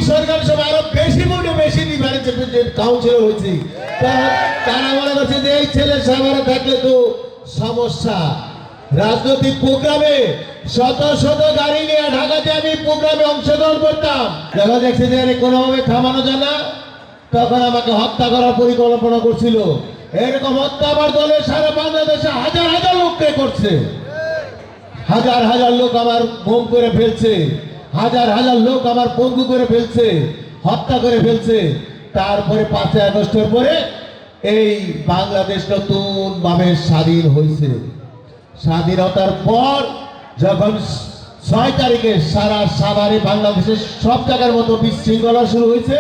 সরকারের সময় আরো বেশি ভোটে বেশি নির্বাচিত কাউন্সিলর হয়েছি। তারা মনে করছে যে এই ছেলে সাভারে থাকলে তো সমস্যা। রাজনৈতিক প্রোগ্রামে শত শত গাড়ি নিয়ে ঢাকাতে আমি প্রোগ্রামে অংশগ্রহণ করতাম। যখন দেখছে যে কোনোভাবে থামানো যায় না, তখন আমাকে হত্যা করার পরিকল্পনা করছিল। এরকম হত্যা আমার দলের সারা বাংলাদেশে হাজার হাজার লোককে করছে। হাজার হাজার লোক আমার গুম করে ফেলছে, হাজার হাজার লোক আমার পঙ্গু করে ফেলছে, হত্যা করে ফেলছে। তারপরে 5ই আগস্টের পরে এই বাংলাদেশ নতুন ভাবে স্বাধীন হয়েছে। স্বাধীনতার পর যখন 6 তারিখে সারা সাভারে বাংলাদেশের সব জায়গার মতো বিশৃঙ্খলা শুরু হয়েছে,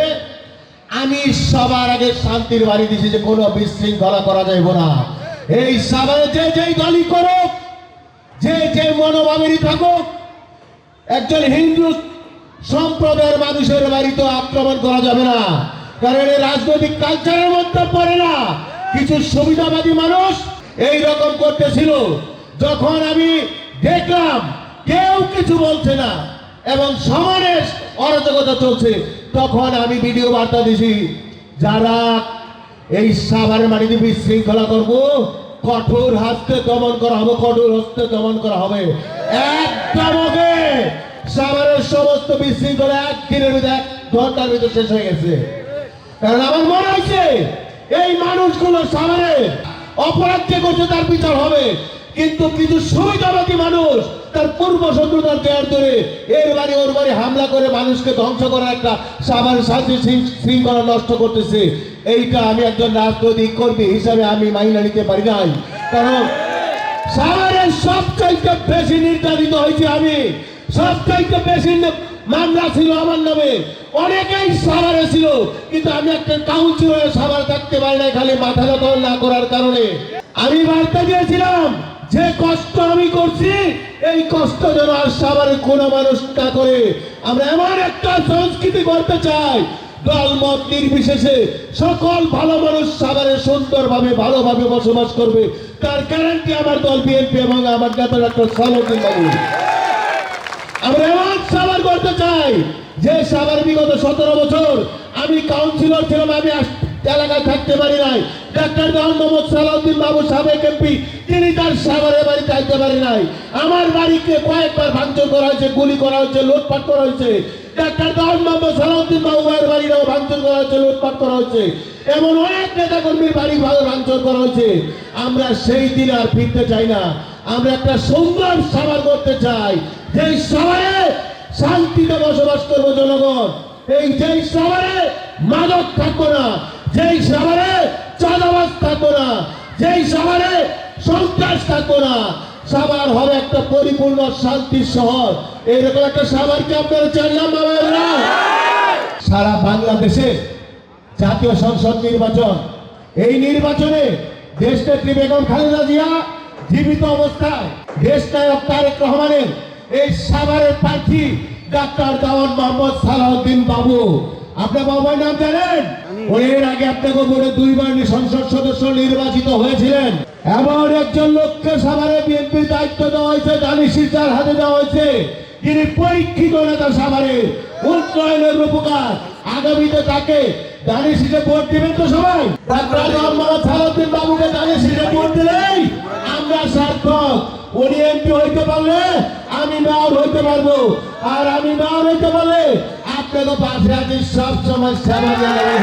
আমি সবার আগে শান্তির বাড়ি দিয়েছি যে কোনো বিশৃঙ্খলা করা যাইব না। এই সাভারে যে যেই দলই করুক, যে যে মনোভাবেরই থাকুক, একজন হিন্দু সম্প্রদায়ের মানুষের বাড়িতে আক্রমণ করা যাবে না, কারণ এই রাজনৈতিক কালচারের মধ্যে পড়ে না। কিছু সুবিধাবাদী মানুষ এই রকম করতেছিল। যখন আমি দেখলাম কেউ কিছু বলছে না এবং সমানে অরাজকতা চলছে, তখন আমি ভিডিও বার্তা দিছি, যারা এই সাভারের মাটিতে বিশৃঙ্খলা করবো, কঠোর হস্তে দমন করা হবে, কঠোর হস্তে দমন করা হবে। একদম হবে। সাভারের সমস্ত বিশৃঙ্খলা 1 দিনের ভিতরে 1 ঘন্টার ভিতরে শেষ হয়ে গেছে। কারণ আমার মনে হয়েছে এই মানুষগুলো সাভারে অপরাধ যে করছে তার বিচার হবে, কিন্তু কিছু সুবিধাবাদী মানুষ তার পূর্ব শত্রুতার জের ধরে এর বাড়ি ওর বাড়ি হামলা করে মানুষকে ধ্বংস করার একটা সাভারের শান্তি শৃঙ্খলা নষ্ট করতেছে। এইটা আমি একজন রাজনৈতিক কর্মী হিসাবে আমি মাইনা নিতে পারি নাই। কারণ সাভারের সবচাইতে বেশি নির্যাতিত হয়েছে আমি, সবচাইতে বেশি মামলা ছিল আমার নামে, অনেকেই সাভারে ছিল, কিন্তু আমি একটা কাউন্সিলরে সাভারে থাকতে পারি নাই, খালি মাথা ব্যথা না করার কারণে। আমি বার্তা দিয়েছিলাম যে কষ্ট আমি করছি, এই কষ্ট যেন আর সাভারের কোনো মানুষ না করে। আমরা এমন একটা সংস্কৃতি করতে চাই, দলমত নির্বিশেষে সকল ভালো মানুষ সাভারে সুন্দরভাবে ভালোভাবে বসবাস করবে। তার গ্যারান্টি আমার দল বিএনপি এবং আমার নেতা ডক্টর সালাউদ্দিন বাবু। আমরা এমন সাভার করতে চাই যে সাভার বিগত 17 বছর আমি কাউন্সিলর ছিলাম, আমি এলাকায় থাকতে পারি নাই। ডাক্তার মোহাম্মদ সালাউদ্দিন বাবু সাবেক এমপি, তিনি তার সাভারের বাড়ি থাকতে পারি নাই। আমার বাড়িতে কয়েকবার ভাঙচুর করা হয়েছে, গুলি করা হয়েছে, লুটপাট করা হয়েছে। ডাক্তার মোহাম্মদ সালাউদ্দিন বাবুর বাড়িটাও ভাঙচুর করা হয়েছে, লুটপাট করা হয়েছে। এমন অনেক নেতা কর্মীর বাড়ি ভাঙচুর করা হয়েছে। আমরা সেই দিন আর ফিরতে চাই না। আমরা একটা সুন্দর সাভার করতে চাই, যেই সাভারে শান্তিতে বসবাস করবো জনগণ, এই যেই সাভারে মাদক থাকবো না, যেই সাভারে চাঁদাবাজ থাকবো না, যেই সাভারে সন্ত্রাস থাকবো না। সাভার হবে একটা পরিপূর্ণ শান্তির শহর। এইরকম একটা সাভারকে আপনারা চান না বাবা? সারা বাংলাদেশে জাতীয় সংসদ নির্বাচন, এই নির্বাচনে দেশনেত্রী বেগম খালেদা জিয়া জীবিত অবস্থায় দেশনায়ক তারেক রহমানের এই সাভারের প্রার্থী ডাক্তার দেওয়ান মোহাম্মদ সালাউদ্দিন বাবু। আপনার বাবার নাম জানেন? এর আগে আপনাকে ভোটে 2 বার সংসদ সদস্য নির্বাচিত হয়েছিলেন। এমন একজন লোককে সাভারে বিএনপির দায়িত্ব দেওয়া হয়েছে, দানিশ সিকদার হাতে দেওয়া হয়েছে, যিনি পরীক্ষিত নেতা, সাভারের উন্নয়নের রূপকার। আগামীতে তাকে দানিশে ভোট দিবেন তো সবাই? ডাক্তার মোহাম্মদ সালাউদ্দিন বাবুকে দানিশে ভোট দিলেই আমরা সার্থক। উনি এমপি হইতে পারলে আমি মেয়র হইতে পারবো, আর আমি মেয়র হইতে পারলে আপনাকে পাশে আছি, সব সময় সেবা জানাবো।